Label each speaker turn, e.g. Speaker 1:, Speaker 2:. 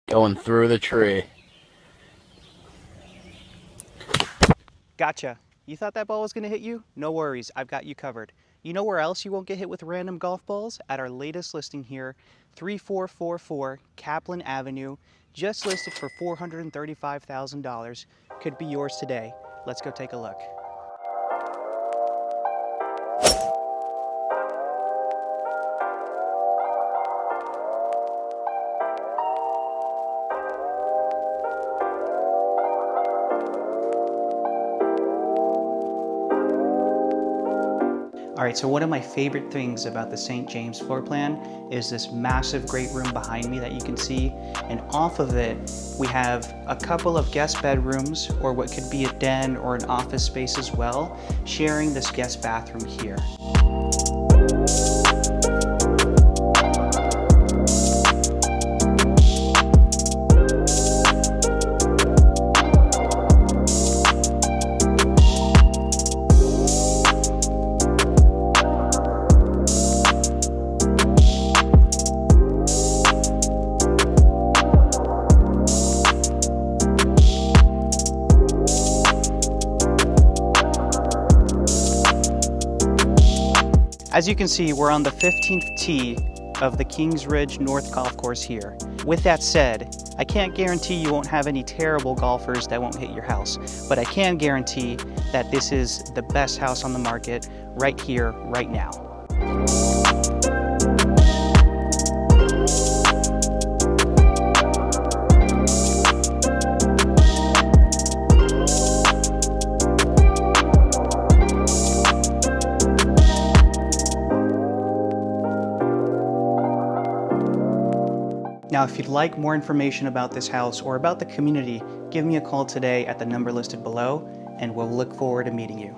Speaker 1: Going through the tree.
Speaker 2: Gotcha. You thought that ball was going to hit you? No worries, I've got you covered. You know where else you won't get hit with random golf balls? At our latest listing here, 3444 Caplan Avenue, just listed for $435,000. Could be yours today. Let's go take a look. All right, so one of my favorite things about the St. James floor plan is this massive great room behind me that you can see. And off of it, we have a couple of guest bedrooms, or what could be a den or an office space as well, sharing this guest bathroom here. As you can see, we're on the 15th tee of the Kings Ridge North Golf Course here. With that said, I can't guarantee you won't have any terrible golfers that won't hit your house, but I can guarantee that this is the best house on the market right here, right now. Now, if you'd like more information about this house or about the community, give me a call today at the number listed below, and we'll look forward to meeting you.